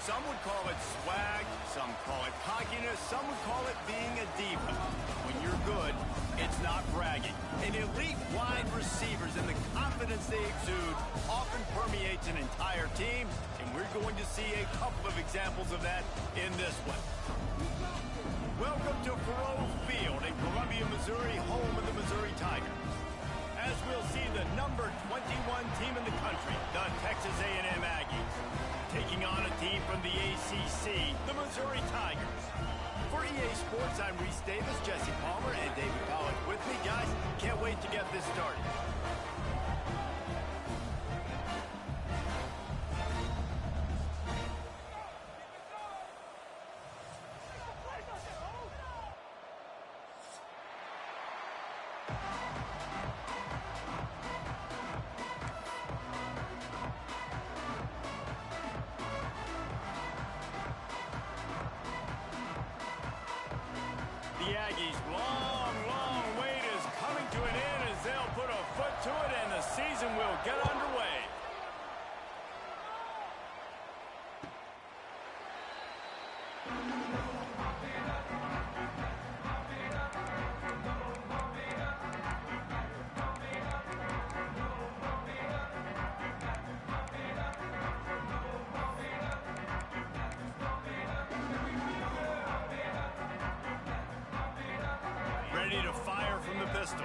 Some would call it swag, some call it cockiness, some would call it being a diva. When you're good, it's not bragging. And elite wide receivers and the confidence they exude often permeates an entire team, and we're going to see a couple of examples of that in this one. Welcome to Faurot Field in Columbia, Missouri, home of the Missouri Tigers. As we'll see the number 21 team in the country, the Texas A&M Aggies, taking on a team from the ACC, the Missouri Tigers. For EA Sports, I'm Reese Davis, Jesse Palmer, and David Collins with me. Guys, can't wait to get this started. The Aggies' long wait is coming to an end as they'll put a foot to it and the season will get underway. Ready to fire from the pistol.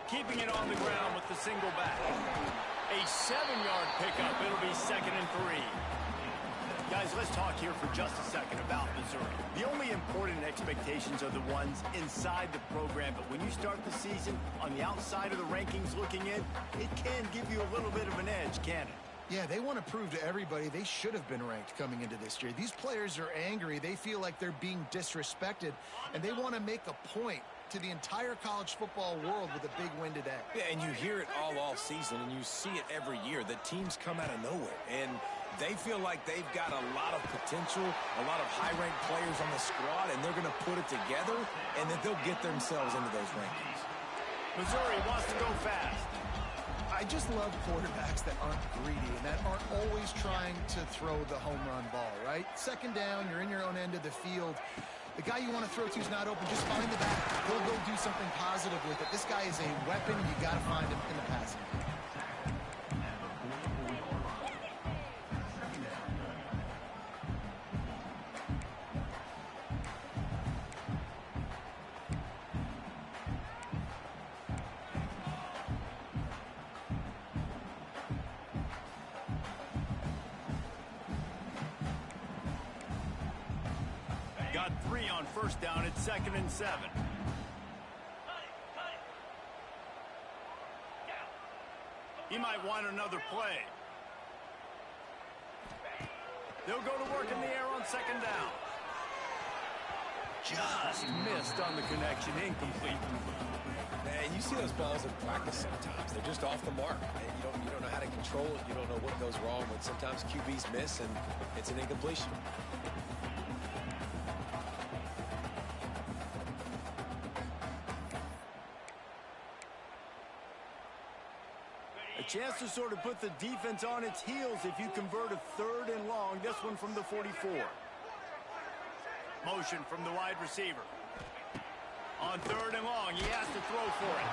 Keeping it on the ground with the single back. A 7-yard pickup. It'll be 2nd and 3. Guys, let's talk here for just a second about Missouri. The only important expectations are the ones inside the program, but when you start the season on the outside of the rankings looking in, it can give you a little bit of an edge, can't it? Yeah, they want to prove to everybody they should have been ranked coming into this year. These players are angry. They feel like they're being disrespected, and they want to make a point to the entire college football world with a big win today. Yeah, and you hear it all season, and you see it every year. The teams come out of nowhere, and they feel like they've got a lot of potential, a lot of high-ranked players on the squad, and they're going to put it together, and then they'll get themselves into those rankings. Missouri wants to go fast. I just love quarterbacks that aren't greedy and that aren't always trying to throw the home run ball, right? 2nd down, you're in your own end of the field. The guy you want to throw to is not open. Just find the back. He'll go do something positive with it. This guy is a weapon. You got to find him in the passing game. Got 3 on 1st down. It's 2nd and 7. He might want another play. They'll go to work in the air on 2nd down. Just missed on the connection. Incomplete. And you see those balls in practice sometimes. They're just off the mark. And you don't know how to control it. You don't know what goes wrong. But sometimes QBs miss, and it's an incompletion. A chance to sort of put the defense on its heels if you convert a 3rd and long. This one from the 44. Motion from the wide receiver. On 3rd and long, he has to throw for it.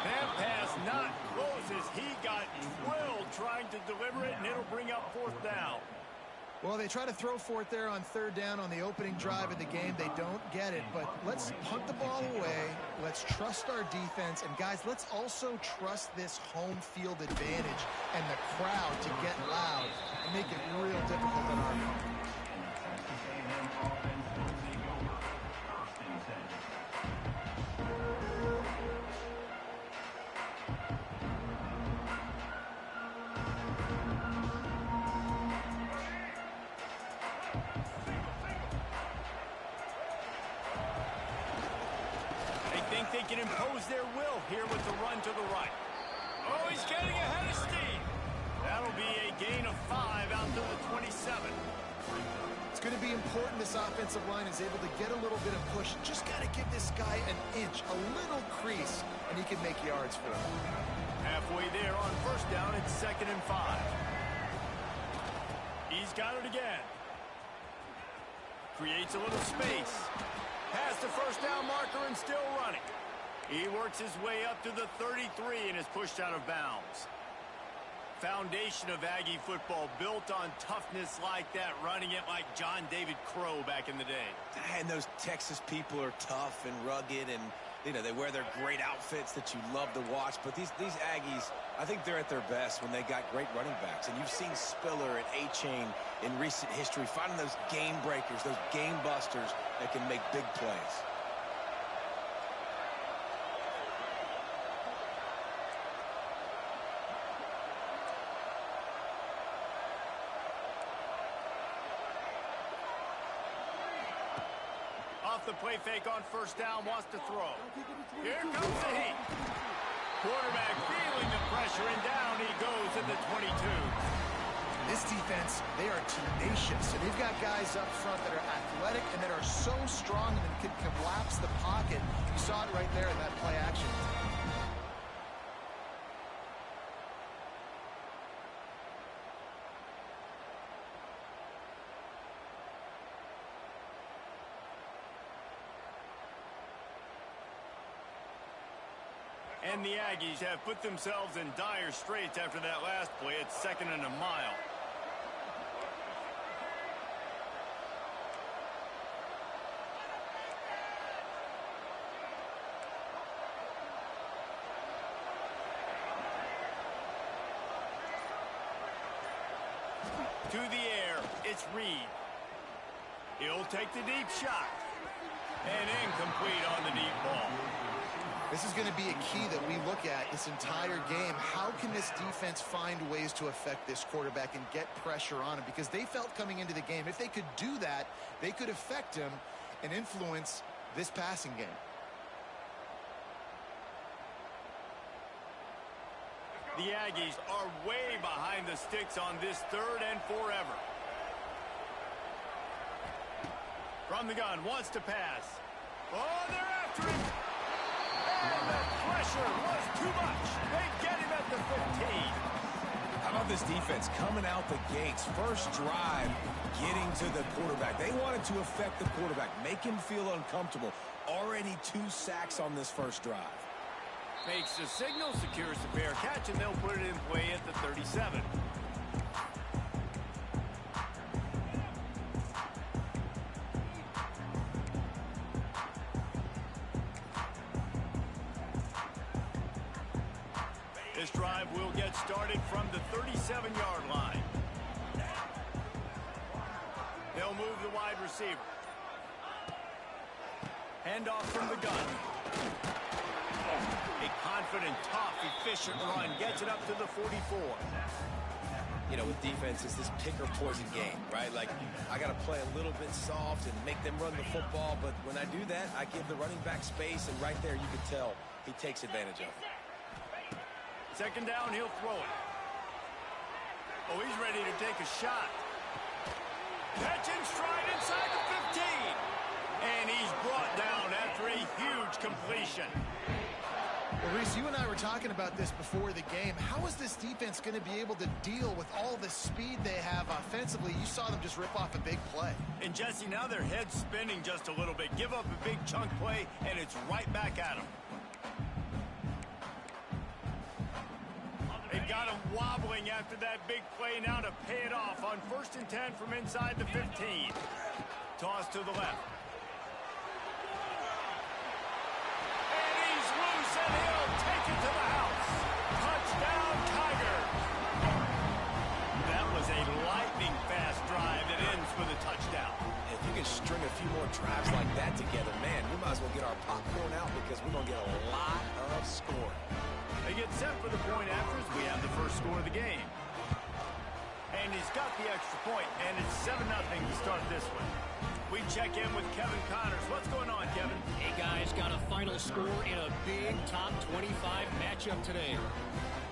That pass not close as he got drilled trying to deliver it, and it'll bring up 4th down. Well, they try to throw for it there on 3rd down on the opening drive of the game. They don't get it, but let's punt the ball away. Let's trust our defense. And, guys, let's also trust this home field advantage and the crowd to get loud and make it real difficult on our part. They can impose their will here with the run to the right. Oh, he's getting ahead of steam. That'll be a gain of 5 out to the 27. It's going to be important this offensive line is able to get a little bit of push. Just got to give this guy an inch, a little crease, and he can make yards for him. Halfway there on first down, it's 2nd and 5. He's got it again. Creates a little space. Past the first down marker and still running. He works his way up to the 33 and is pushed out of bounds. Foundation of Aggie football built on toughness like that, running it like John David Crow back in the day. And those Texas people are tough and rugged, and you know, they wear their great outfits that you love to watch. But these Aggies, I think they're at their best when they got great running backs. And you've seen Spiller and A-Chain in recent history finding those game breakers, those game busters that can make big plays. Off the play fake on first down, wants to throw. Here comes the heat. Quarterback feeling the pressure, and down he goes at the 22. This defense, they are tenacious, and they've got guys up front that are athletic and that are so strong and can collapse the pocket. You saw it right there in that play action. And the Aggies have put themselves in dire straits after that last play. It's 2nd and a mile. To the air, it's Reed. He'll take the deep shot. And incomplete on the deep ball. This is going to be a key that we look at this entire game. How can this defense find ways to affect this quarterback and get pressure on him? Because they felt coming into the game, if they could do that, they could affect him and influence this passing game. The Aggies are way behind the sticks on this 3rd and forever. From the gun, wants to pass. Oh, they're after him. And the pressure was too much. They get him at the 15. How about this defense coming out the gates? First drive, getting to the quarterback. They wanted to affect the quarterback, make him feel uncomfortable. Already 2 sacks on this first drive. Makes the signal, secures the fair catch, and they'll put it in play at the 37. This drive will get started from the 37-yard line. They'll move the wide receiver. Handoff from the gun. A confident, tough, efficient run gets it up to the 44. You know, with defense, it's this pick-or-poison game, right? Like, I got to play a little bit soft and make them run the football, but when I do that, I give the running back space, and right there you can tell he takes advantage of it. 2nd down, he'll throw it. Oh, he's ready to take a shot. Catch in stride inside the 15. And he's brought down after a huge completion. Well, Reese, you and I were talking about this before the game. How is this defense going to be able to deal with all the speed they have offensively? You saw them just rip off a big play. And, Jesse, now their head's spinning just a little bit. Give up a big chunk play, and it's right back at them. They've got him wobbling after that big play now to pay it off on 1st and 10 from inside the 15. Toss to the left. And he's loose, and he'll take it to the house. Touchdown, Tigers. That was a lightning-fast drive that ends with a touchdown. If you can string a few more drives like that together, man, we might as well get our popcorn out because we're going to get a lot of scoring. They get set for the point after as we have the first score of the game. And he's got the extra point, and it's 7-0 to start this one. We check in with Kevin Connors. What's going on, Kevin? Hey, guys, got a final score in a big top 25 matchup today.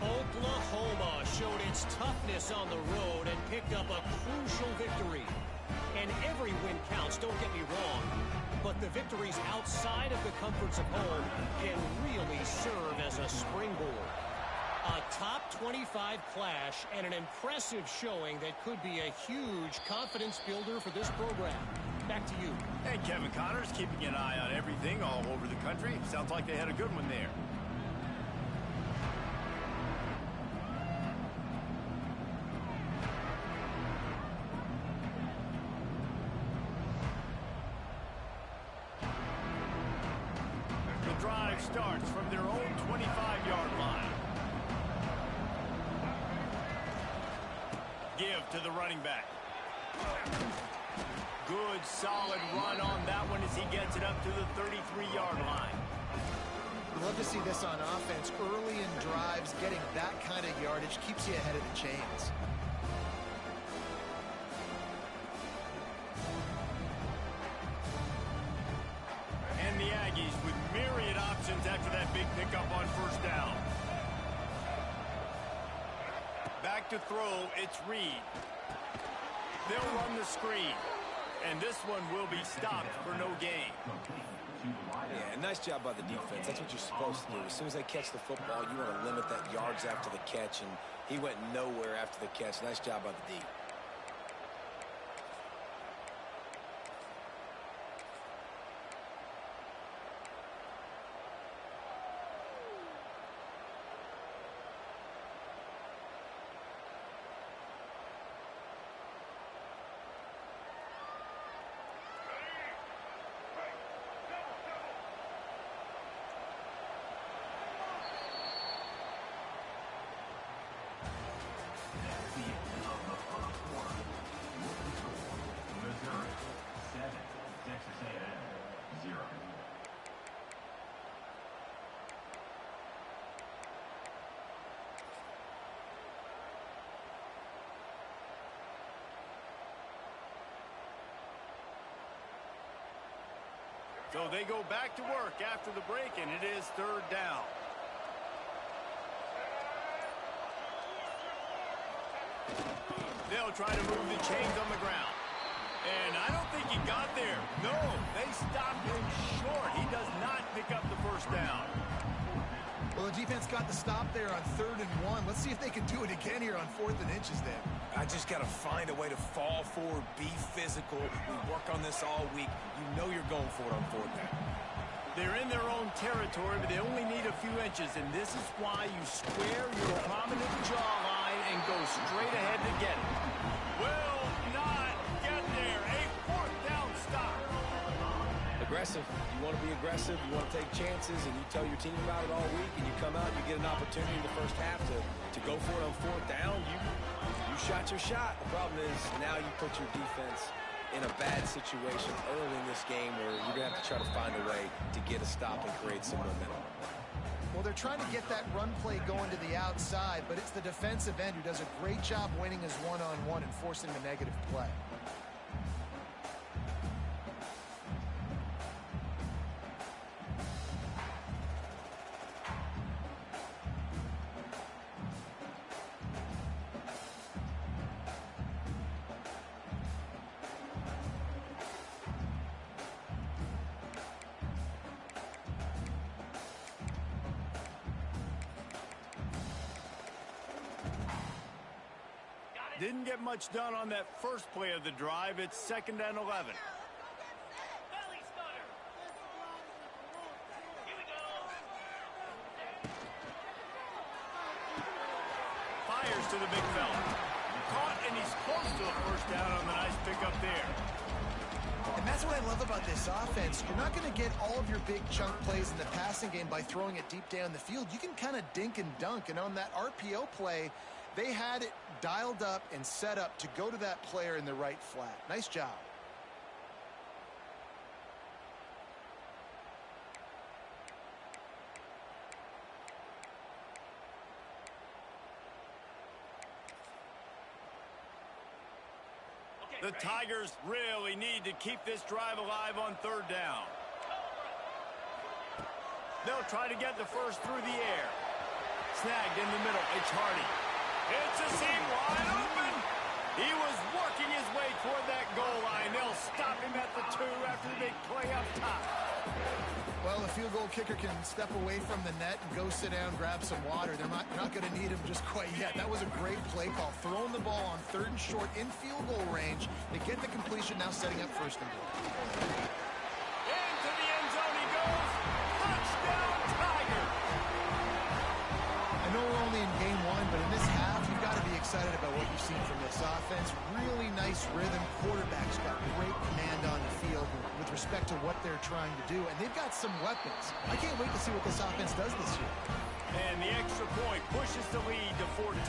Oklahoma showed its toughness on the road and picked up a crucial victory. And every win counts, don't get me wrong. But the victories outside of the comforts of home can really serve as a springboard. A top 25 clash and an impressive showing that could be a huge confidence builder for this program. Back to you. And Kevin Connors keeping an eye on everything all over the country. Sounds like they had a good one there. The drive starts from their own 25-yard line. Give to the running back. Good, solid run on that one as he gets it up to the 33-yard line. We'd love to see this on offense. Early in drives, getting that kind of yardage keeps you ahead of the chains. And the Aggies with myriad options after that big pickup on first down. Back to throw, it's Reed. They'll run the screen. And this one will be stopped for no gain. Yeah, nice job by the defense. That's what you're supposed to do. As soon as they catch the football, you want to limit that yards after the catch, and he went nowhere after the catch. Nice job by the D. So they go back to work after the break, and it is third down. They'll try to move the chains on the ground. And I don't think he got there. No, they stopped him short. He does not pick up the first down. Well, the defense got the stop there on 3rd and 1. Let's see if they can do it again here on 4th and inches then. I just got to find a way to fall forward, be physical. We work on this all week. You know you're going for it on 4th down. They're in their own territory, but they only need a few inches, and this is why you square your prominent jawline and go straight ahead to get it. Will not get there. A 4th down stop. Aggressive. You want to be aggressive. You want to take chances, and you tell your team about it all week, and you come out and you get an opportunity in the first half to go for it on 4th down. You shot your shot. The problem is now you put your defense in a bad situation early in this game where you're going to have to try to find a way to get a stop and create some momentum. Well, they're trying to get that run play going to the outside, but it's the defensive end who does a great job winning his one-on-one and forcing the negative play. Didn't get much done on that first play of the drive. It's 2nd and 11. Fires to the big fella. Caught, and he's close to a first down on the nice pickup there. And that's what I love about this offense. You're not going to get all of your big chunk plays in the passing game by throwing it deep down the field. You can kind of dink and dunk, and on that RPO play, they had it dialed up and set up to go to that player in the right flat. Nice job. The Tigers really need to keep this drive alive on 3rd down. They'll try to get the first through the air. Snagged in the middle. It's Hardy. It's a seam wide open. He was working his way toward that goal line. They'll stop him at the 2 after the big play up top. Well, Well, a field goal kicker can step away from the net and go sit down, grab some water. They're not going to need him just quite yet. That was a great play call. Throwing the ball on 3rd and short in field goal range. They get the completion, now setting up 1st and goal. Into the end zone he goes. Touchdown, Tiger. I know we're only in game 1, but in this half, you've got to be excited about what you've seen from this offense. Really nice rhythm. Quarterback's got great command on the field with respect to what they're trying to do, and they've got some weapons. I can't wait to see what this offense does this year. And the extra point pushes the lead to 14.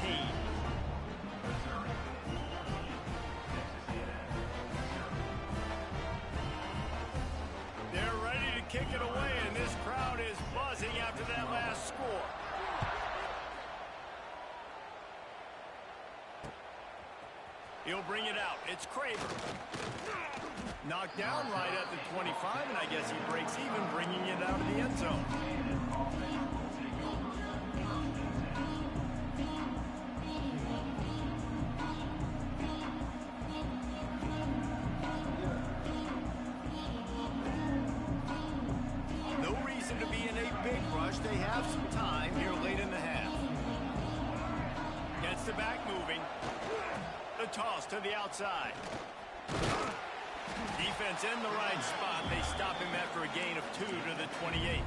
They're ready to kick it away, and this crowd is buzzing after that last score. He'll bring it out. It's Kramer. Knocked down right at the 25, and I guess he breaks even, bringing it out of the end zone. No reason to be in a big rush. They have some time here late in the half. Gets the back moving. The toss to the outside. Defense in the right spot. They stop him after a gain of 2 to the 28.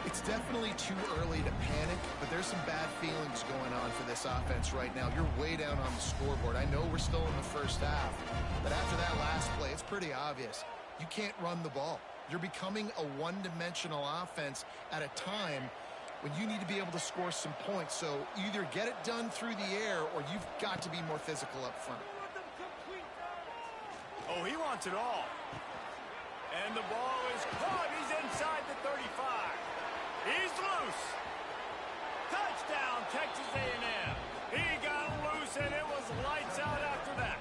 It's definitely too early to panic, but there's some bad feelings going on for this offense right now. You're way down on the scoreboard. I know we're still in the first half, but after that last play, it's pretty obvious. You can't run the ball. You're becoming a one-dimensional offense at a time when you need to be able to score some points. So either get it done through the air or you've got to be more physical up front. Oh, he wants it all. And the ball is caught. He's inside the 35. He's loose. Touchdown, Texas A&M. He got loose, and it was lights out after that.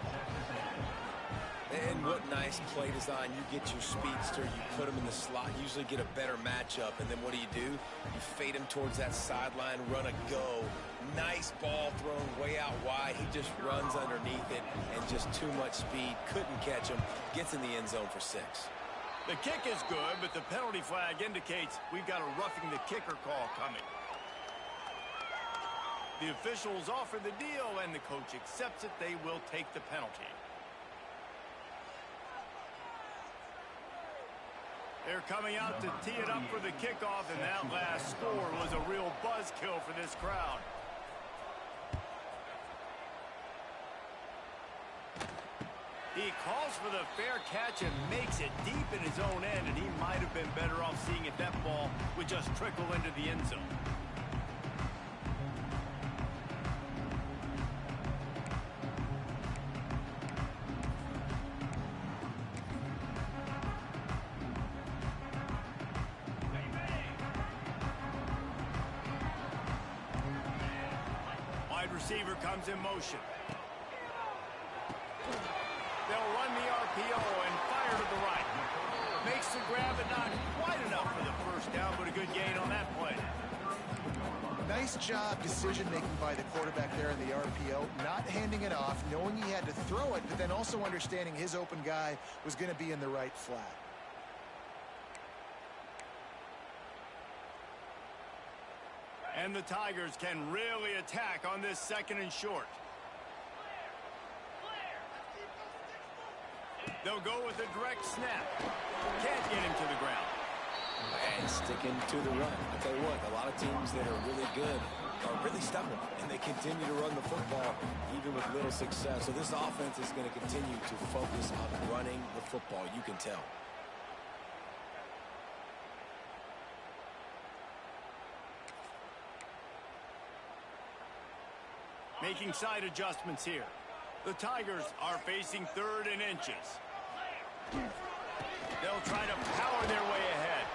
And what nice play design. You get your speedster, you put him in the slot, usually get a better matchup, and then what do? You fade him towards that sideline, run a go. Nice ball thrown way out wide. He just runs underneath it, and just too much speed. Couldn't catch him. Gets in the end zone for 6. The kick is good, but the penalty flag indicates we've got a roughing the kicker call coming. The officials offer the deal, and the coach accepts it. They will take the penalty. They're coming out to tee it up for the kickoff, and that last score was a real buzzkill for this crowd. He calls for the fair catch and makes it deep in his own end, and he might have been better off seeing if that ball would just trickle into the end zone. Wide receiver comes in motion. They'll run the RPO and fire to the right. Makes the grab, but not quite enough for the first down, but a good gain on that play. Nice job decision-making by the quarterback there in the RPO, not handing it off, knowing he had to throw it, but then also understanding his open guy was going to be in the right flat. And the Tigers can really attack on this 2nd and short. They'll go with a direct snap. Can't get him to the ground. And sticking to the run. I'll tell you what, a lot of teams that are really good are really stubborn, and they continue to run the football even with little success. So this offense is going to continue to focus on running the football. You can tell. Making side adjustments here. The Tigers are facing 3rd and inches. They'll try to power their way ahead.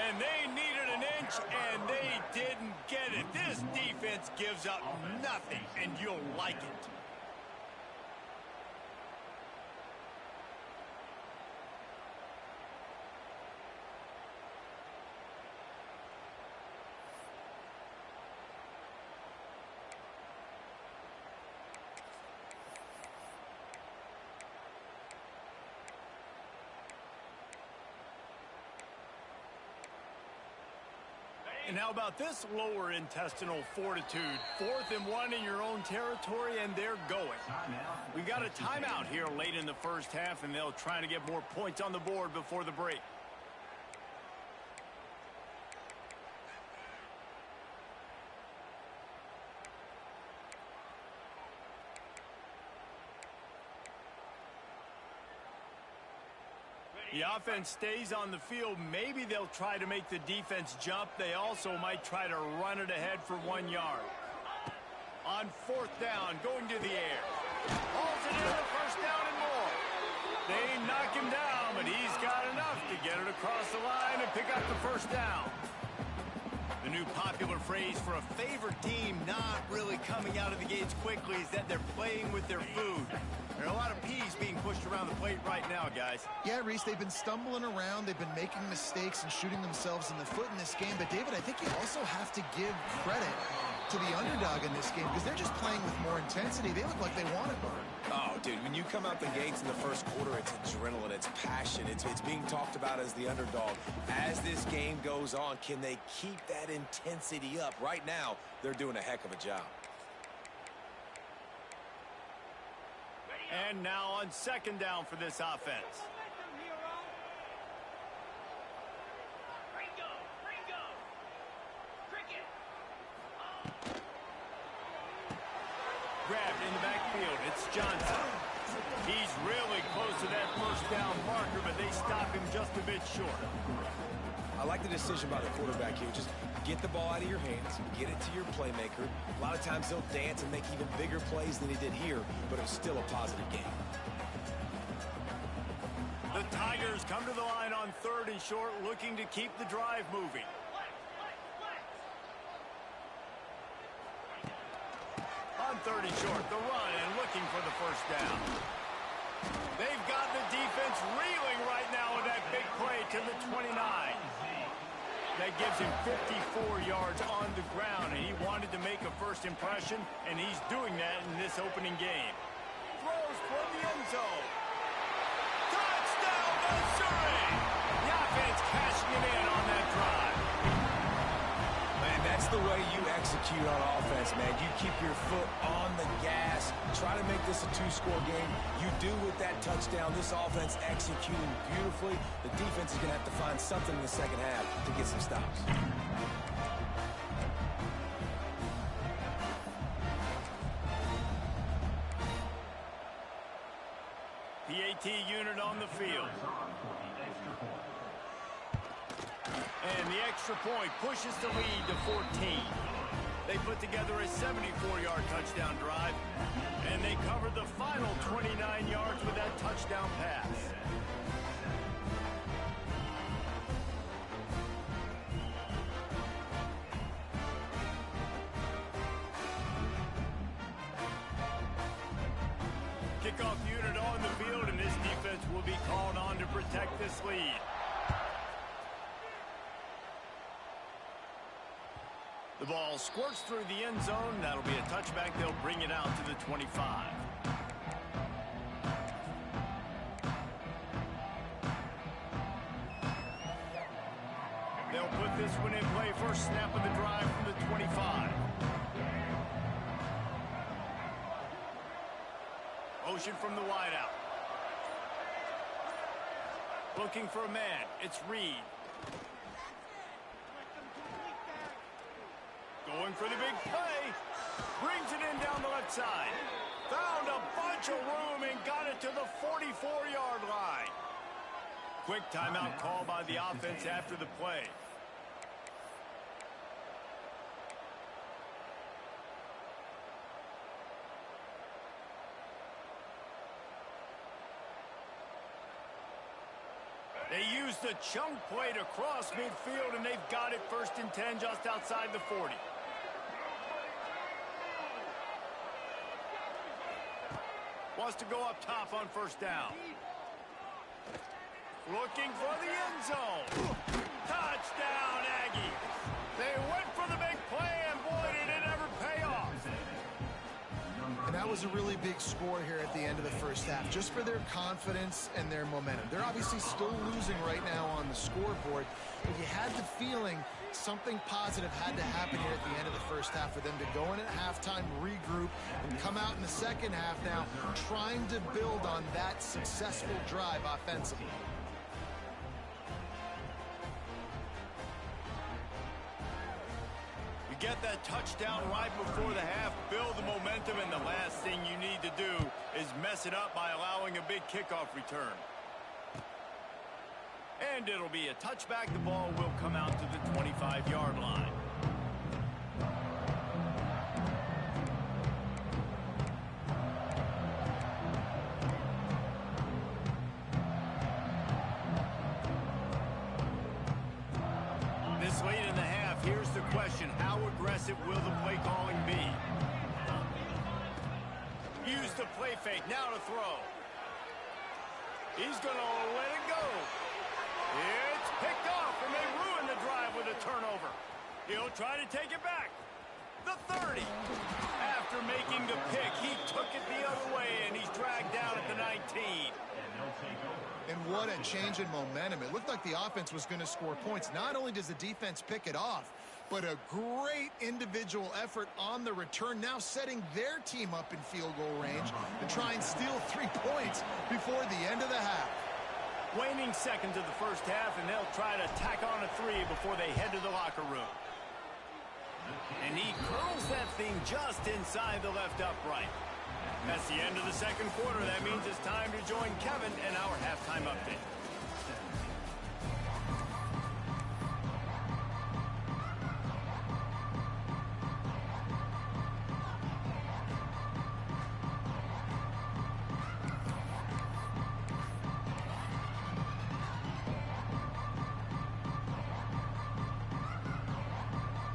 And they needed an inch, and they didn't get it. This defense gives up nothing, and you'll like it. And how about this lower intestinal fortitude? 4th and 1 in your own territory, and they're going. We got a timeout here late in the first half, and they'll try to get more points on the board before the break. The offense stays on the field. Maybe they'll try to make the defense jump. They also might try to run it ahead for 1 yard. On 4th down, going to the air. Hauls it in the first down and more. They knock him down, but he's got enough to get it across the line and pick up the first down. The new popular phrase for a favored team not really coming out of the gates quickly is that they're playing with their food. There are a lot of peas being pushed around the plate right now, guys. Yeah, Reese, they've been stumbling around. They've been making mistakes and shooting themselves in the foot in this game. But, David, I think you also have to give credit to the underdog in this game because they're just playing with more intensity. They look like they want it more. Oh, dude, when you come out the gates in the first quarter, it's adrenaline, it's passion, it's being talked about as the underdog. As this game goes on, can they keep that intensity up? Right now, they're doing a heck of a job. And now on 2nd down for this offense. Grabbed in the backfield. It's Johnson. He's really close to that first down marker, but they stop him just a bit short. I like the decision by the quarterback here. Just get the ball out of your hands, get it to your playmaker. A lot of times they'll dance and make even bigger plays than he did here, but it was still a positive game. The Tigers come to the line on 3rd and short, looking to keep the drive moving. On 3rd and short, the run and looking for the first down. They've got the defense reeling right now with that big play to the 29. That gives him 54 yards on the ground, and he wanted to make a first impression, and he's doing that in this opening game. Throws for the end zone. Touchdown, Missouri! The offense cashing it in on that drive. Man, that's the way you execute on offense, man. You keep your foot on the gas, try to make this a 2-score game. You do with that touchdown. This offense executing beautifully. The defense is going to have to find something in the second half to get some stops. PAT unit on the field. And the extra point pushes the lead to 14. They put together a 74-yard touchdown drive, and they covered the final 29 yards with that touchdown pass. Kickoff unit on the field, and this defense will be called on to protect this lead. The ball squirts through the end zone. That'll be a touchback. They'll bring it out to the 25. They'll put this one in play. First snap of the drive from the 25. Motion from the wideout. Looking for a man. It's Reed. Going for the big play. Brings it in down the left side. Found a bunch of room and got it to the 44-yard line. Quick timeout call by the offense after the play. They used the chunk play to cross midfield, and they've got it 1st and 10 just outside the 40. Wants to go up top on 1st down. Looking for the end zone. Touchdown, Aggies. They went for the big play, and boy, did it ever pay off. And that was a really big score here at the end of the first half, just for their confidence and their momentum. They're obviously still losing right now on the scoreboard, but you had the feeling something positive had to happen here at the end of the first half for them to go in at halftime, regroup, and come out in the second half now trying to build on that successful drive offensively. You get that touchdown right before the half, build the momentum, and the last thing you need to do is mess it up by allowing a big kickoff return. And it'll be a touchback. The ball will come out to the 25-yard line. This late in the half, here's the question: how aggressive will the play calling be? Use the play fake, now to throw. He's going to let it go. It's picked off, and they ruin the drive with a turnover. He'll try to take it back. The 30. After making the pick, he took it the other way, and he's dragged down at the 19. And what a change in momentum. It looked like the offense was going to score points. Not only does the defense pick it off, but a great individual effort on the return, now setting their team up in field goal range to try and steal 3 points before the end of the half. Waning seconds of the first half, and they'll try to tack on a 3 before they head to the locker room. And he curls that thing just inside the left upright. That's the end of the second quarter. That means it's time to join Kevin in our halftime update.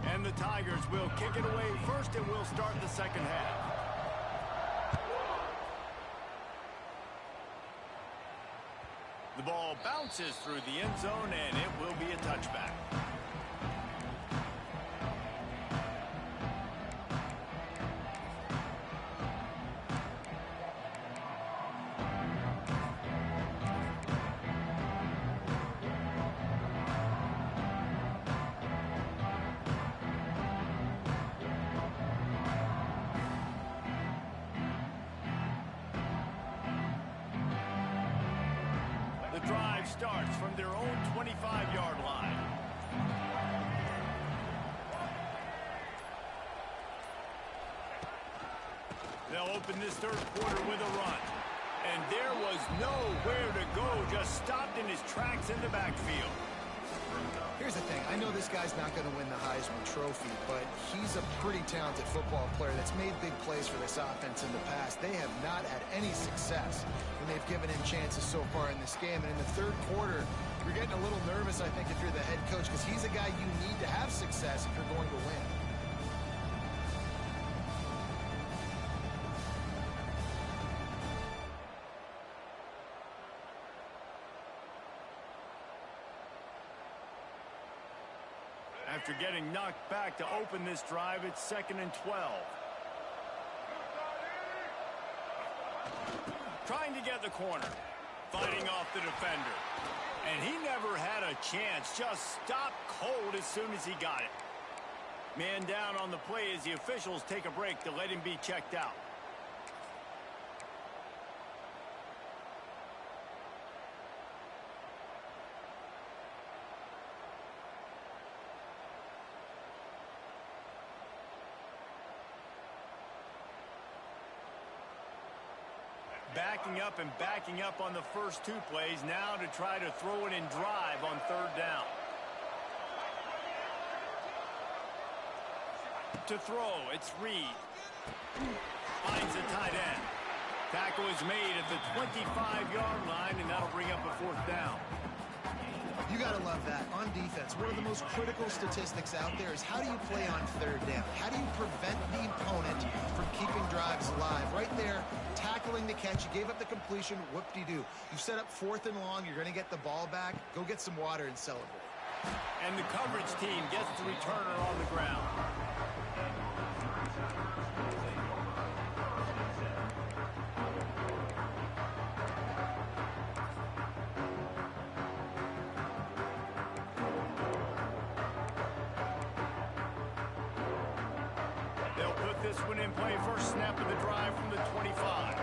And the Tigers will kick it away first, and we'll start the second half. The ball bounces through the end zone, and it will be a touchback. The drive starts from their own 25-yard line. They'll open this third quarter with a run. And there was nowhere to go, just stopped in his tracks in the backfield. Here's the thing. I know this guy's not going to win the Heisman Trophy, but he's a pretty talented football player that's made big plays for this offense in the past. They have not had any success when they've given him chances so far in this game. And in the third quarter, you're getting a little nervous, I think, if you're the head coach, because he's a guy you need to have success if you're going to win. After getting knocked back to open this drive, it's 2nd and 12. Trying to get the corner. Fighting off the defender. And he never had a chance. Just stopped cold as soon as he got it. Man down on the play as the officials take a break to let him be checked out. Backing up on the first 2 plays, now to try to throw it in drive on 3rd down. To throw, it's Reed. Finds the tight end. Tackle is made at the 25-yard line, and that'll bring up a 4th down. You got to love that. On defense, one of the most critical statistics out there is how do you play on 3rd down? How do you prevent the opponent from keeping drives alive? Right there, tackling the catch. You gave up the completion. Whoop-de-doo. You set up 4th and long. You're going to get the ball back. Go get some water and celebrate. And the coverage team gets the returner on the ground. one in play, first snap of the drive from the 25.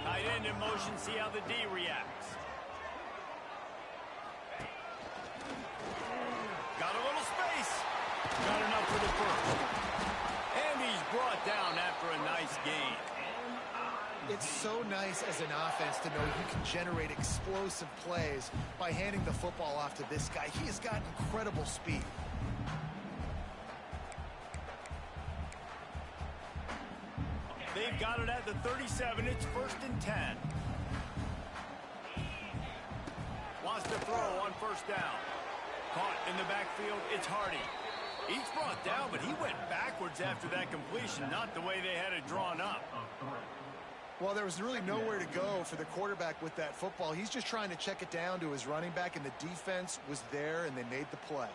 Tight end in motion, see how the D reacts. Got a little space. Got enough for the first. And he's brought down after a nice gain. It's so nice as an offense to know you can generate explosive plays by handing the football off to this guy. He has got incredible speed. They've got it at the 37. It's 1st and 10. Wants to throw on first down. Caught in the backfield. It's Hardy. He's brought down, but he went backwards after that completion, not the way they had it drawn up. Well, there was really nowhere to go for the quarterback with that football. He's just trying to check it down to his running back, and the defense was there, and they made the play.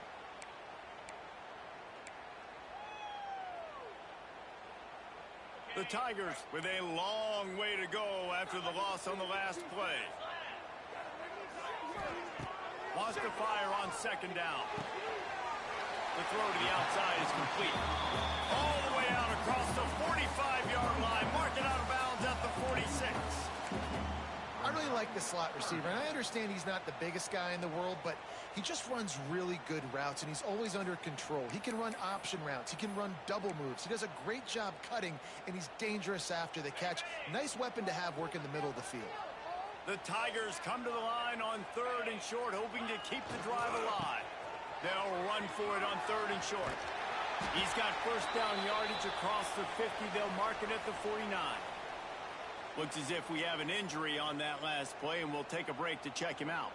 The Tigers with a long way to go after the loss on the last play. Wants to fire on second down. The throw to the outside is complete. All the way out across the 45-yard line. Mark it out of bounds at the 46. I really like the slot receiver, and I understand he's not the biggest guy in the world, but he just runs really good routes, and he's always under control. He can run option routes. He can run double moves. He does a great job cutting, and he's dangerous after the catch. Nice weapon to have work in the middle of the field. The Tigers come to the line on 3rd and short, hoping to keep the drive alive. They'll run for it on 3rd and short. He's got first down yardage across the 50. They'll mark it at the 49. Looks as if we have an injury on that last play, and we'll take a break to check him out.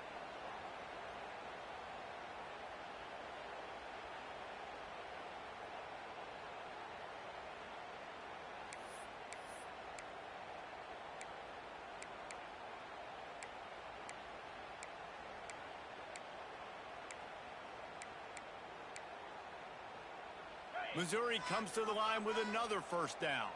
Missouri comes to the line with another first down.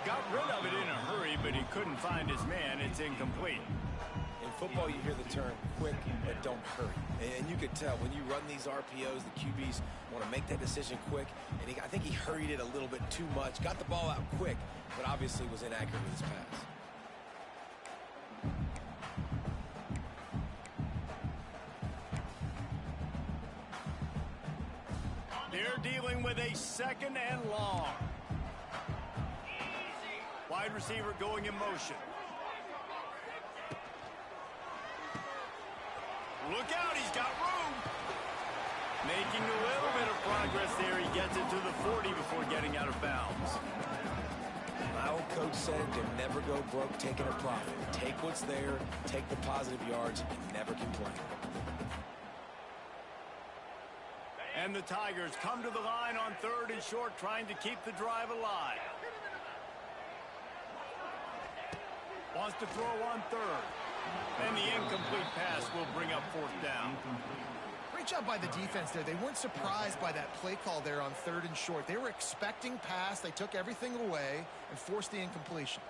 Got rid of it in a hurry, but he couldn't find his man. It's incomplete. In football, you hear the term quick, but don't hurry. And you could tell when you run these RPOs, the QBs want to make that decision quick. And I think he hurried it a little bit too much. Got the ball out quick, but obviously was inaccurate with his pass. They're dealing with a 2nd and long. Wide receiver going in motion. Look out, he's got room. Making a little bit of progress there. He gets it to the 40 before getting out of bounds. My old coach said to never go broke taking a profit. Take what's there, take the positive yards, and never complain. And the Tigers come to the line on 3rd and short, trying to keep the drive alive. Wants to throw on 3rd. And the incomplete pass will bring up 4th down. Great job by the defense there. They weren't surprised by that play call there on 3rd and short. They were expecting pass. They took everything away and forced the incompletion.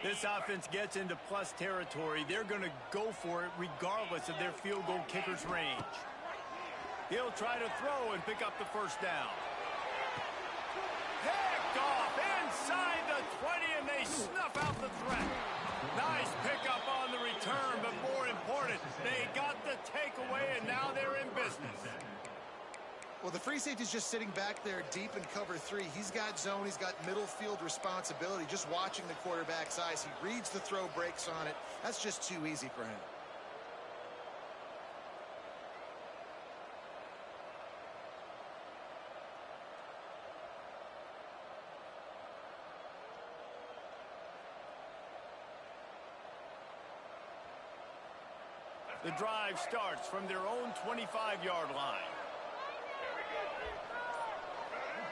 This offense gets into plus territory. They're going to go for it regardless of their field goal kicker's range. He'll try to throw and pick up the first down. Picked off inside the 20, and they snuff out the threat. Nice pickup on the return, but more important, they got the takeaway, and now they're in business. Well, the free safety's just sitting back there deep in cover 3. He's got zone. He's got middle field responsibility. Just watching the quarterback's eyes. He reads the throw, breaks on it. That's just too easy for him. The drive starts from their own 25-yard line.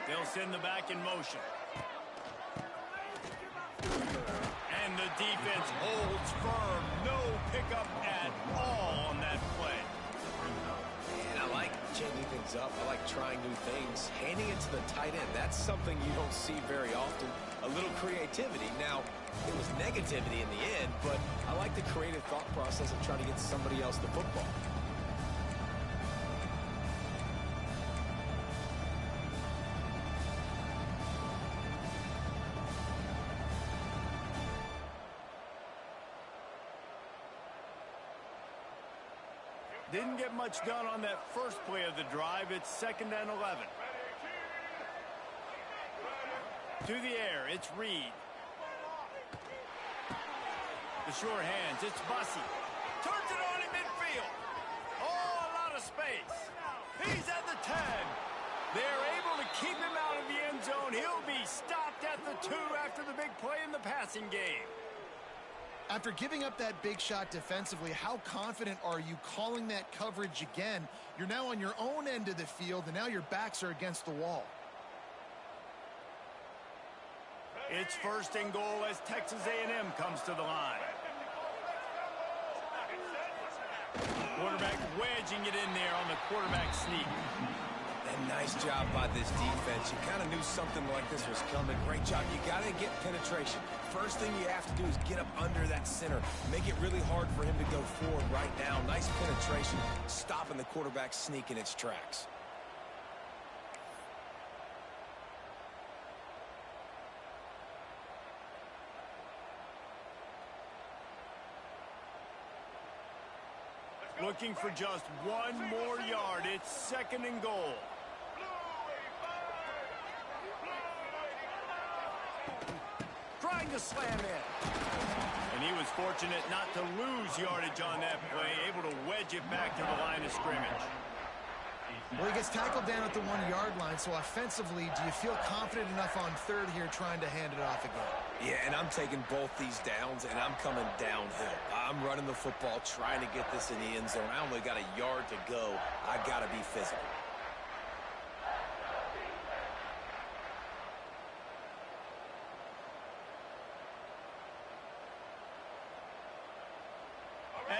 They'll send the back in motion. And the defense holds firm. No pickup at all on that play. And I like changing things heads up. I like trying new things. Handing it to the tight end, that's something you don't see very often. A little creativity. Now, it was negativity in the end, but I like the creative thought process of trying to get somebody else the football. Didn't get much done on that first play of the drive. It's 2nd and 11. To the air, it's Reed. The sure hands, it's Bussey. Turns it on in midfield. Oh, a lot of space. He's at the 10. They're able to keep him out of the end zone. He'll be stopped at the 2 after the big play in the passing game. After giving up that big shot defensively, how confident are you calling that coverage again? You're now on your own end of the field, and now your backs are against the wall. It's 1st and goal as Texas A&M comes to the line. Quarterback wedging it in there on the quarterback sneak. And nice job by this defense. You kind of knew something like this was coming. Great job. You got to get penetration. First thing you have to do is get up under that center. Make it really hard for him to go forward right now. Nice penetration, stopping the quarterback sneak in its tracks. Looking for just one more yard. It's 2nd and goal. Trying to slam in. And he was fortunate not to lose yardage on that play, able to wedge it back to the line of scrimmage. Well, he gets tackled down at the 1-yard line, so offensively, do you feel confident enough on 3rd here trying to hand it off again? Yeah, and I'm taking both these downs, and I'm coming downhill. I'm running the football, trying to get this in the end zone. I only got a yard to go. I got to be physical.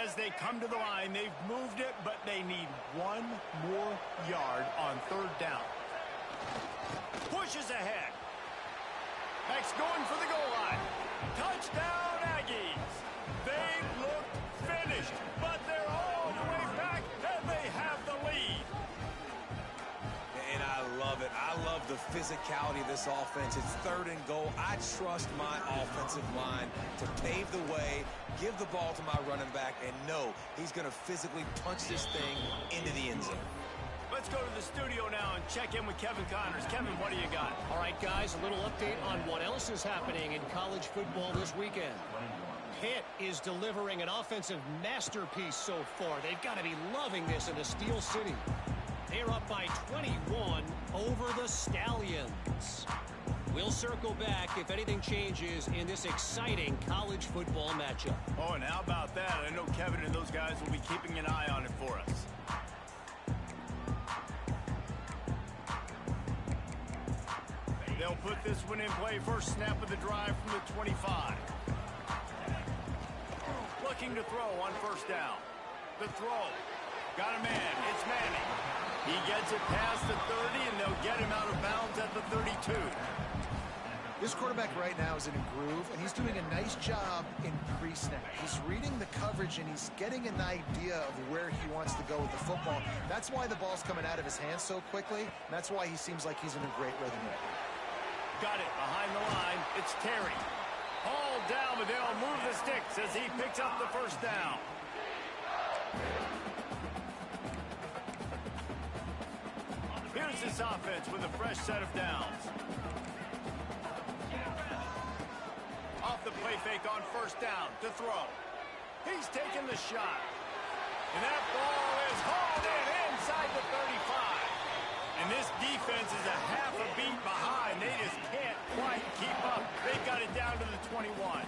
As they come to the line, they've moved it, but they need one more yard on 3rd down. Pushes ahead. Max going for the goal line. Touchdown, Aggies. They look finished, but they're all the way back, and they have the lead. And I love it. I love the physicality of this offense. It's 3rd and goal. I trust my offensive line to pave the way, give the ball to my running back, and know he's going to physically punch this thing into the end zone. Let's go to the studio now and check in with Kevin Connors. Kevin, what do you got? All right, guys, a little update on what else is happening in college football this weekend. Pitt is delivering an offensive masterpiece so far. They've got to be loving this in the Steel City. They're up by 21 over the Stallions. We'll circle back if anything changes in this exciting college football matchup. Oh, and how about that? I know Kevin and those guys will be keeping an eye on it for us. They'll put this one in play. First snap of the drive from the 25. Looking to throw on 1st down. The throw. Got a man. It's Manning. He gets it past the 30, and they'll get him out of bounds at the 32. This quarterback right now is in a groove, and he's doing a nice job in pre-snap. He's reading the coverage, and he's getting an idea of where he wants to go with the football. That's why the ball's coming out of his hands so quickly, and that's why he seems like he's in a great rhythm right now. Got it behind the line. It's Terry. Hauled down, but they'll move the sticks as he picks up the 1st down. Here's this offense with a fresh set of downs. Off the play fake on 1st down to throw. He's taking the shot. And that ball is hauled in inside the 35. And this defense is a half a beat behind. They just can't quite keep up. They've got it down to the 21.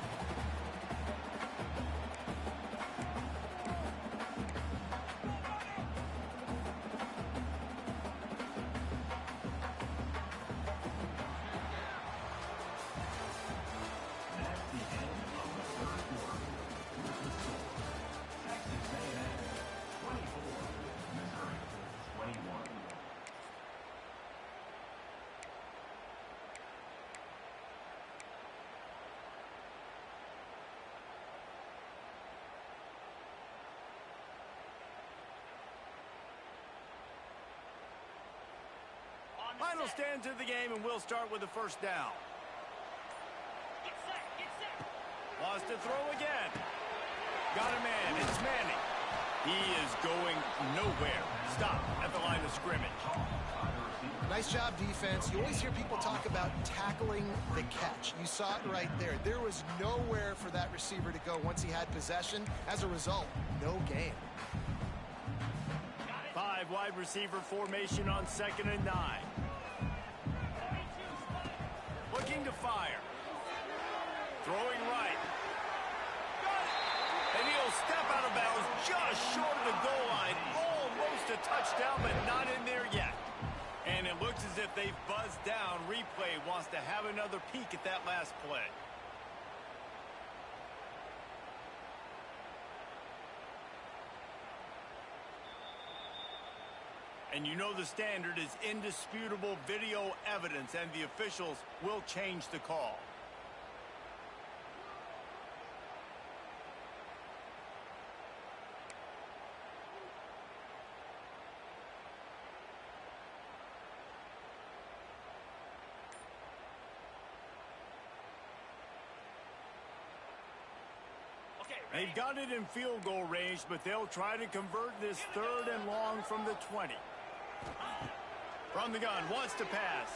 Final stand of the game, and we'll start with the first down. Wants to throw again. Got a man. It's Manning. He is going nowhere. Stop at the line of scrimmage. Nice job, defense. You always hear people talk about tackling the catch. You saw it right there. There was nowhere for that receiver to go once he had possession. As a result, no gain. 5 wide receiver formation on 2nd and 9. Looking to fire. Throwing right. Got it. And he'll step out of bounds just short of the goal line. Almost a touchdown, but not in there yet. And it looks as if they've buzzed down. Replay wants to have another peek at that last play. And you know the standard is indisputable video evidence, and the officials will change the call. They've got it in field goal range, but they'll try to convert this 3rd and long from the 20. From the gun, wants to pass.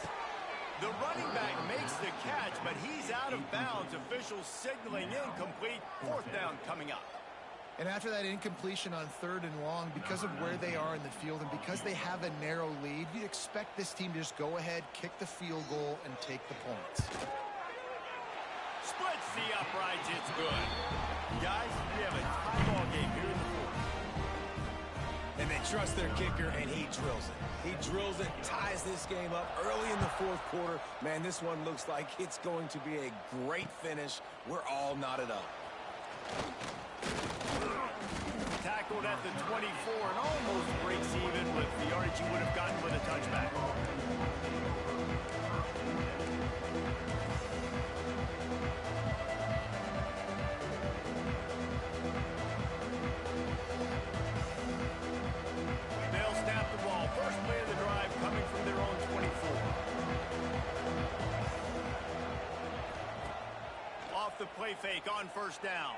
The running back makes the catch, but he's out of bounds. Officials signaling incomplete. 4th down coming up. And after that incompletion on 3rd and long, because of where they are in the field and because they have a narrow lead, you'd expect this team to just go ahead, kick the field goal, and take the points. Splits the uprights. It's good. Guys, we have a tie ball game here in the 4th. And they trust their kicker, and he drills it. He drills it, ties this game up early in the 4th quarter. Man, this one looks like it's going to be a great finish. We're all knotted up. Tackled at the 24 and almost breaks even with the yardage he would have gotten with a touchback. They'll snap the ball. First play of the drive coming from their own 24. Off the play fake on 1st down.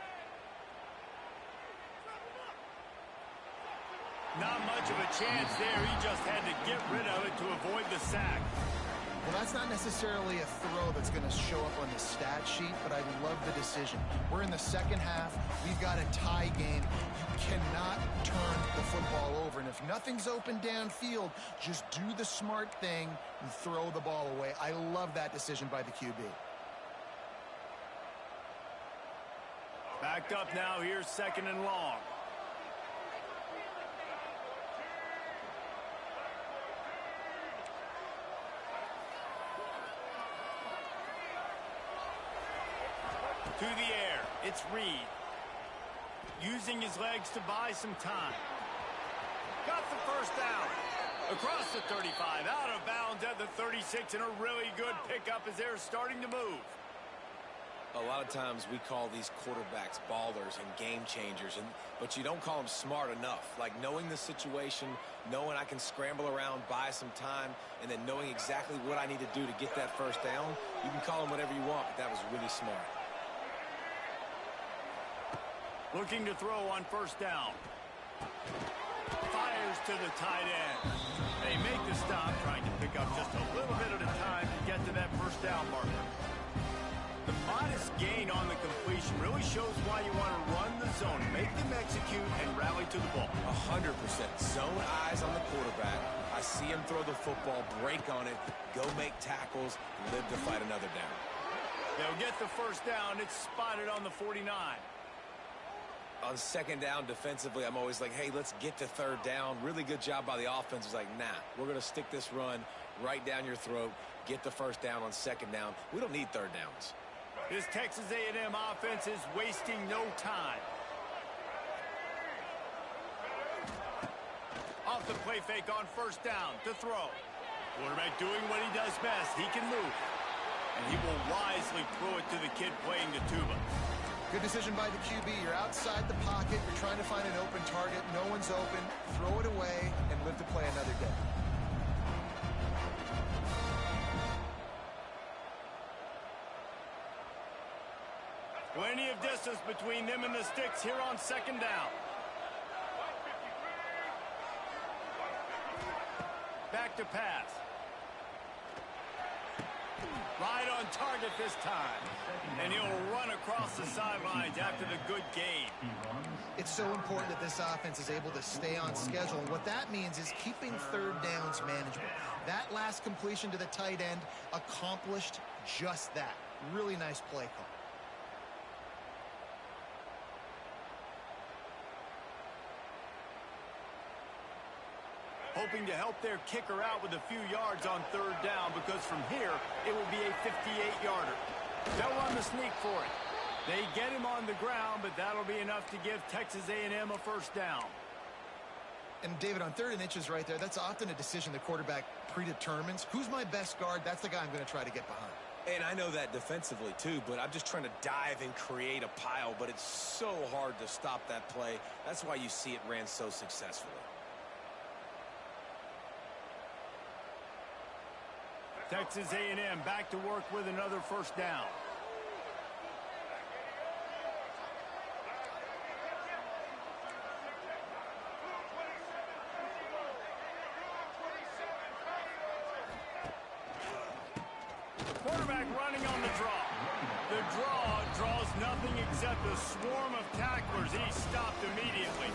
Not much of a chance there. He just had to get rid of it to avoid the sack. Well, that's not necessarily a throw that's going to show up on the stat sheet, but I love the decision. We're in the 2nd half. We've got a tie game. You cannot turn the football over. And if nothing's open downfield, just do the smart thing and throw the ball away. I love that decision by the QB. Backed up now. Here's 2nd and long. To the air, it's Reed. Using his legs to buy some time. Got the 1st down. Across the 35, out of bounds at the 36, and a really good pickup as they're starting to move. A lot of times we call these quarterbacks ballers and game changers, but you don't call them smart enough. Like knowing the situation, knowing I can scramble around, buy some time, and then knowing exactly what I need to do to get that 1st down. You can call them whatever you want, but that was really smart. Looking to throw on 1st down. Fires to the tight end. They make the stop, trying to pick up just a little bit at a time to get to that 1st down marker. The modest gain on the completion really shows why you want to run the zone, make them execute, and rally to the ball. 100%. Zone eyes on the quarterback. I see him throw the football, break on it, go make tackles, live to fight another down. They'll get the 1st down. It's spotted on the 49. On 2nd down defensively, I'm always like, hey, let's get to 3rd down. Really good job by the offense. It's like, nah, we're going to stick this run right down your throat, get the 1st down on 2nd down. We don't need 3rd downs. This Texas A&M offense is wasting no time. Off the play fake on 1st down to throw. Quarterback doing what he does best. He can move. And he will wisely throw it to the kid playing the tuba. Good decision by the QB. You're outside the pocket. You're trying to find an open target. No one's open. Throw it away and live to play another day. Plenty of distance between them and the sticks here on second down. Back to pass. Right on target this time. And he'll run across the sidelines after the good gain. It's so important that this offense is able to stay on schedule. And what that means is keeping third downs manageable. That last completion to the tight end accomplished just that. Really nice play call. Hoping to help their kicker out with a few yards on third down, because from here it will be a 58-yarder. They'll run the sneak for it. They get him on the ground, but that'll be enough to give Texas A&M a first down. And David, on 3rd and inches right there, that's often a decision the quarterback predetermines. Who's my best guard? That's the guy I'm going to try to get behind. And I know that defensively too, but I'm just trying to dive and create a pile, but it's so hard to stop that play. That's why you see it ran so successfully. Texas A&M back to work with another first down. Quarterback running on the draw. The draw draws nothing except a swarm of tacklers. He's stopped immediately.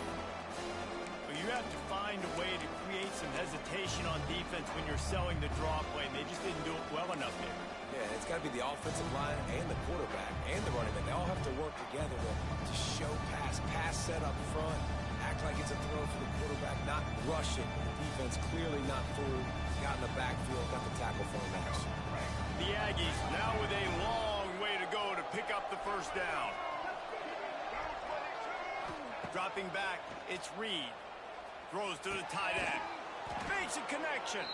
But you have to find a way to create some hesitation on defense when you're selling the draw play, and they just didn't do it well enough there. Yeah, it's got to be the offensive line and the quarterback and the running back. They all have to work together to show pass set up front, act like it's a throw for the quarterback, not rush it. Defense clearly not through, got in the backfield, got the tackle for a match. The Aggies now with a long way to go to pick up the first down. Dropping back, it's Reed. Throws to the tight end. Makes a connection.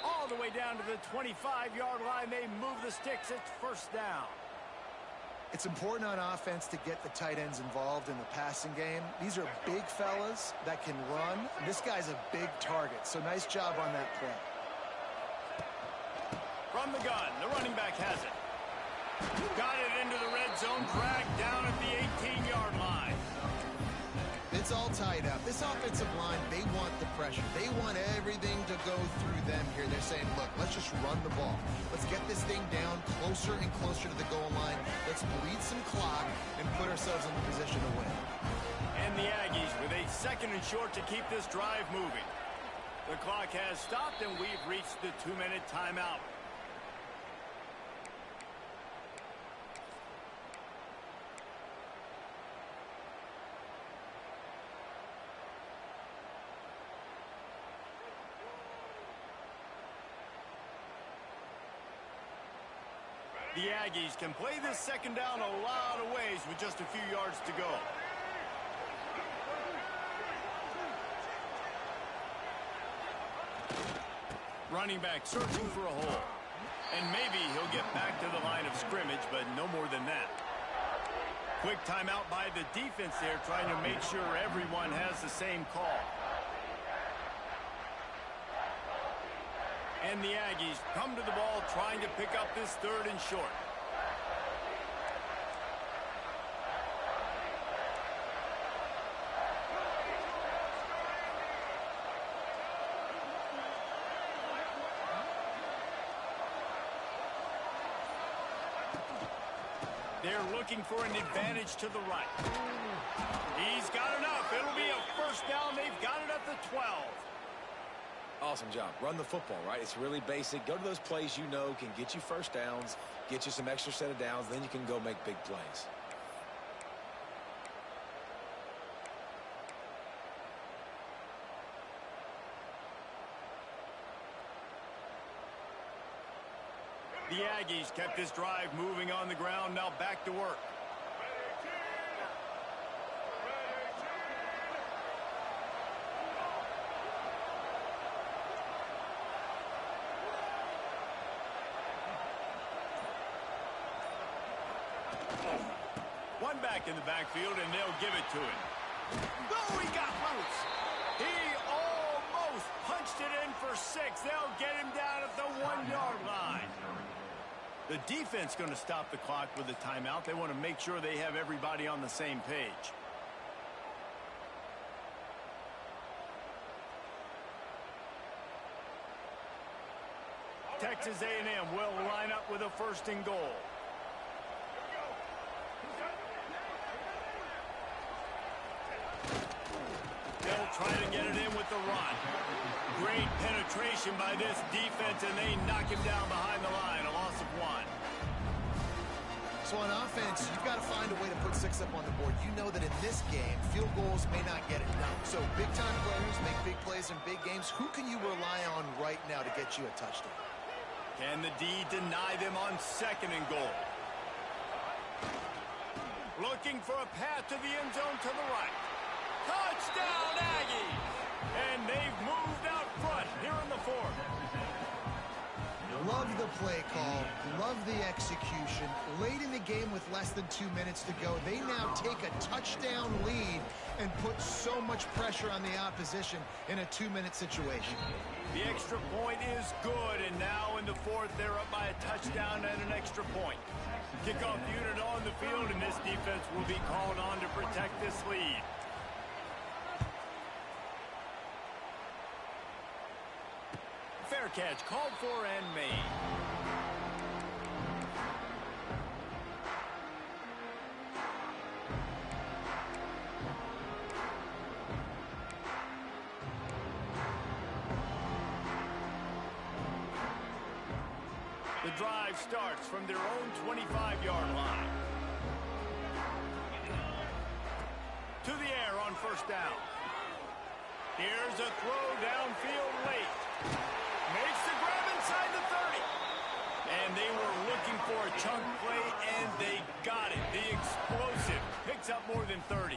All the way down to the 25-yard line. They move the sticks. It's first down. It's important on offense to get the tight ends involved in the passing game. These are big fellas that can run. This guy's a big target, so nice job on that play. From the gun, the running back has it. Got it into the red zone, dragged down at the 18-yard line. It's all tied up. This offensive line, they want the pressure. They want everything to go through them here. They're saying, look, let's just run the ball. Let's get this thing down closer and closer to the goal line. Let's bleed some clock and put ourselves in the position to win. And the Aggies with a 2nd and short to keep this drive moving. The clock has stopped, and we've reached the 2-minute timeout. The Aggies can play this 2nd down a lot of ways with just a few yards to go. Running back searching for a hole. And maybe he'll get back to the line of scrimmage, but no more than that. Quick timeout by the defense there, trying to make sure everyone has the same call. And the Aggies come to the ball trying to pick up this 3rd and short. They're looking for an advantage to the right. He's got enough. It'll be a first down. They've got it at the 12. Awesome job. Run the football, right? It's really basic. Go to those plays you know can get you first downs, get you some extra set of downs, then you can go make big plays. The Aggies kept this drive moving on the ground. Now back to work. One back in the backfield, and they'll give it to him. Oh, he got loose. He almost punched it in for 6. They'll get him down at the 1-yard line. The defense going to stop the clock with a timeout. They want to make sure they have everybody on the same page. Texas A&M will line up with a first and goal. They'll try to get it in with the run. Great penetration by this defense, and they knock him down behind the line. A loss of 1. So on offense, you've got to find a way to put 6 up on the board. You know that in this game, field goals may not get it done. So big-time players make big plays in big games. Who can you rely on right now to get you a touchdown? Can the D deny them on second and goal? Looking for a path to the end zone to the right. Touchdown, Aggies! And they've moved out front here in the 4th. Love the play call. Love the execution. Late in the game with less than 2 minutes to go, they now take a touchdown lead and put so much pressure on the opposition in a 2-minute situation. The extra point is good, and now in the 4th, they're up by a touchdown and an extra point. Kickoff unit on the field, and this defense will be called on to protect this lead. Fair catch called for and made. The drive starts from their own 25-yard line. To the air on first down. Here's a throw downfield late. Makes the grab inside the 30. And they were looking for a chunk play, and they got it. The explosive picks up more than 30.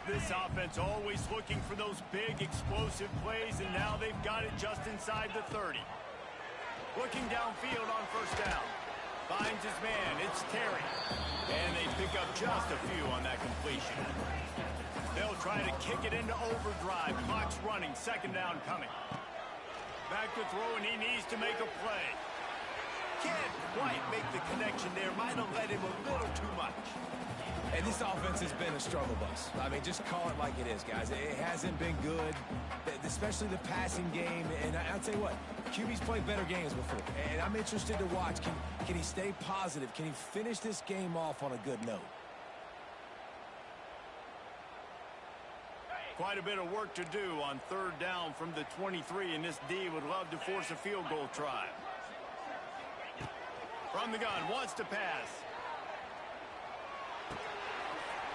This offense always looking for those big explosive plays, and now they've got it just inside the 30. Looking downfield on first down. Finds his man. It's Terry. And they pick up just a few on that completion. They'll try to kick it into overdrive. Clock's running. Second down coming. Back to throw, and he needs to make a play. Can't quite make the connection there. Might have let him a little too much. And this offense has been a struggle bus. I mean, just call it like it is, guys. It hasn't been good, especially the passing game. And I'll tell you what, QB's played better games before. And I'm interested to watch. Can he stay positive? Can he finish this game off on a good note? Quite a bit of work to do on third down from the 23, and this D would love to force a field goal try. From the gun, wants to pass.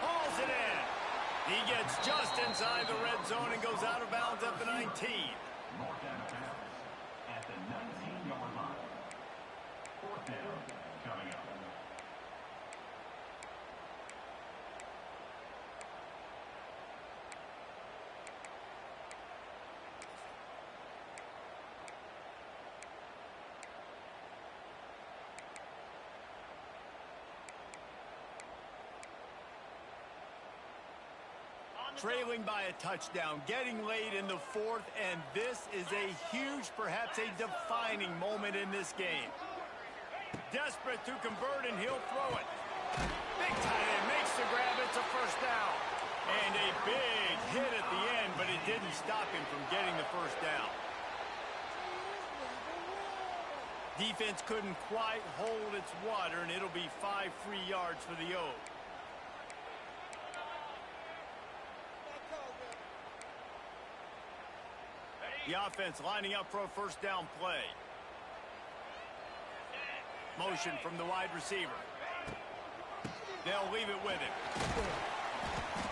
Hauls it in. He gets just inside the red zone and goes out of bounds at the 19. At the 19-yard line. 4th down coming up. Trailing by a touchdown, getting late in the 4th, and this is a huge, perhaps a defining moment in this game. Desperate to convert, and he'll throw it. Big tight end makes the grab. It's a first down. And a big hit at the end, but it didn't stop him from getting the first down. Defense couldn't quite hold its water, and it'll be 5 free yards for the O's. The offense lining up for a first down play. Motion from the wide receiver. They'll leave it with him.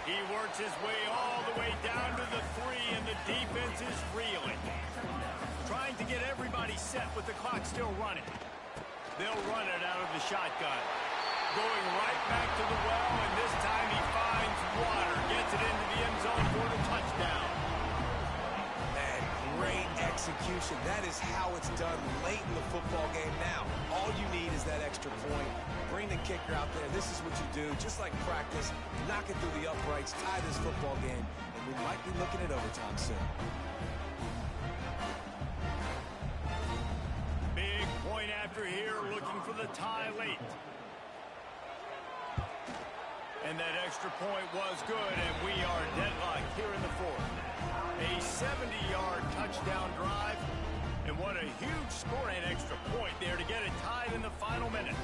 He works his way all the way down to the 3, and the defense is reeling. Trying to get everybody set with the clock still running. They'll run it out of the shotgun. Going right back to the well, and this time he finds water. Gets it into the end zone for the touchdown. Great execution execution. That is how it's done late in the football game. Now, all you need is that extra point. Bring the kicker out there. This is what you do, just like practice. Knock it through the uprights, tie this football game, and we might be looking at overtime soon. Big point after here, looking for the tie late. And that extra point was good, and we are deadlocked here in the fourth. A 70-yard touchdown drive, and what a huge score and extra point there to get it tied in the final minute.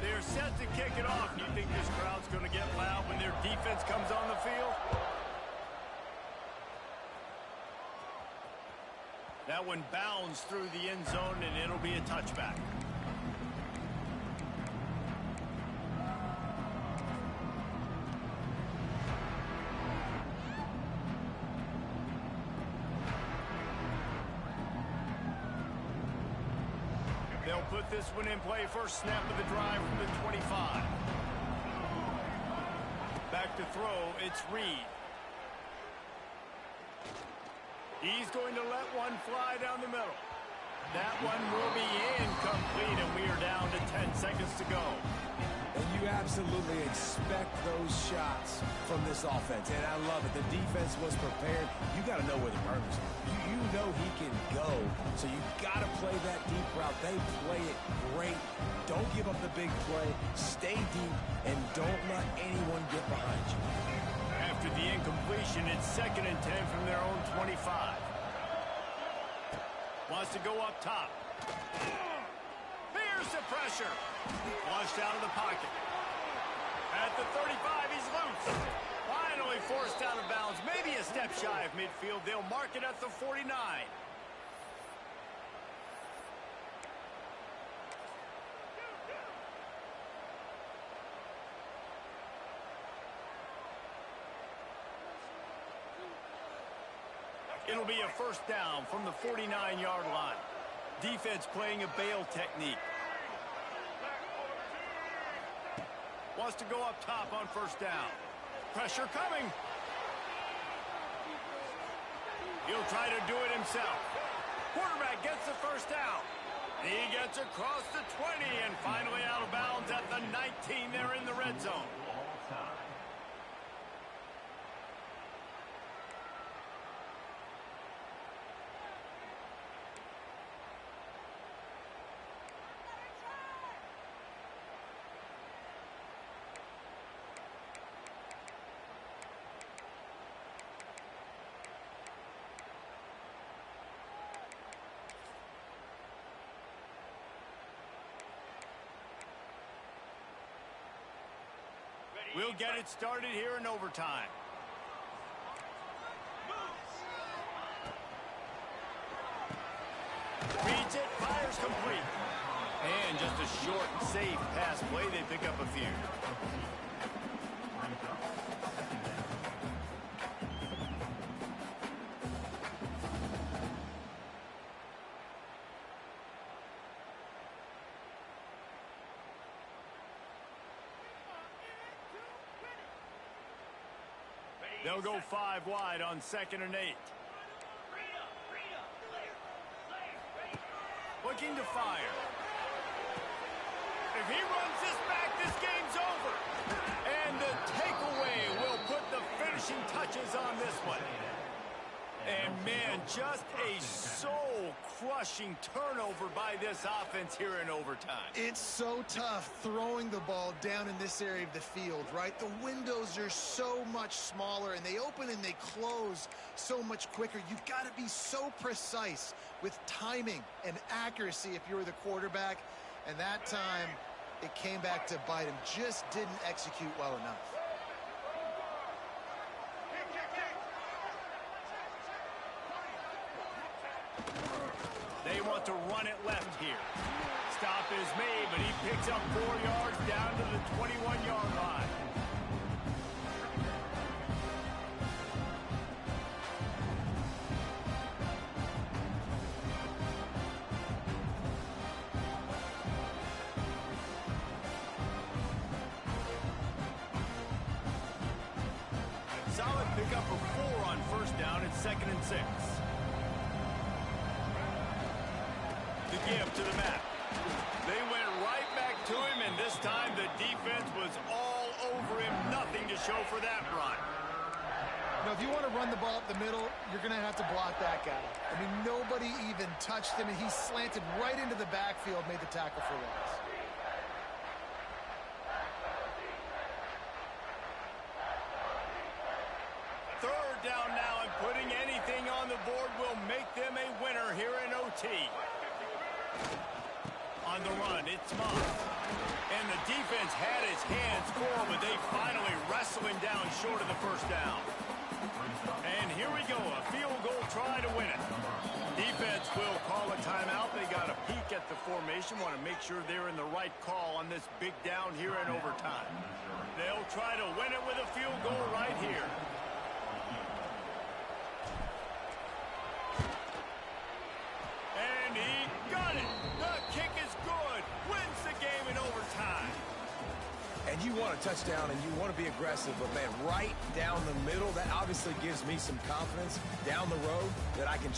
They're set to kick it off. Do you think this crowd's going to get loud when their defense comes on the field? That one bounds through the end zone, and it'll be a touchback. They'll put this one in play. First snap of the drive from the 25. Back to throw, it's Reed. He's going to let one fly down the middle. That one will be incomplete, and we are down to 10 seconds to go. And you absolutely expect those shots from this offense, and I love it. The defense was prepared. You got to know where the burners are. You know he can go, so you got to play that deep route. They play it great. Don't give up the big play. Stay deep, and don't let anyone get behind you. After the incompletion, it's 2nd and 10 from their own 25. Wants to go up top. There's the pressure. Flushed out of the pocket. At the 35, he's loose. Finally forced out of bounds. Maybe a step shy of midfield. They'll mark it at the 49. It'll be a first down from the 49-yard line. Defense playing a bail technique. Wants to go up top on first down. Pressure coming. He'll try to do it himself. Quarterback gets the first down. He gets across the 20 and finally out of bounds at the 19 there in the red zone. We'll get it started here in overtime. Reads it, fires complete. And just a short and safe pass play. They pick up a few. They'll go 5 wide on 2nd and 8. Looking to fire. If he runs this back, this game's over. And the takeaway will put the finishing touches on this one. And, man, just a soul-crushing turnover by this offense here in overtime. It's so tough throwing the ball down in this area of the field, right? The windows are so much smaller, and they open and they close so much quicker. You've got to be so precise with timing and accuracy if you're the quarterback. And that time, it came back to bite him. Just didn't execute well enough. They want to run it left here. Stop is made, but he picks up 4 yards down to the 21-yard line. pick up a 4 on first down and 2nd and 6. The give to the mat. They went right back to him, and this time the defense was all over him. Nothing to show for that run. Now, if you want to run the ball up the middle, you're going to have to block that guy. I mean, nobody even touched him, and he slanted right into the backfield, made the tackle for loss. Third down now, and putting anything on the board will make them a winner here in OT. On the run, it's Moss. And the defense had his hands full, but they finally wrestle him down short of the first down. And here we go, a field goal try to win it. Defense will call a timeout. They got a peek at the formation, want to make sure they're in the right call on this big down here in overtime. They'll try to win it with a field goal right here. And he got it. The kick is good. Wins the game in overtime. And you want a touchdown and you want to be aggressive, but man, right down the middle, that obviously gives me some confidence down the road that I can try.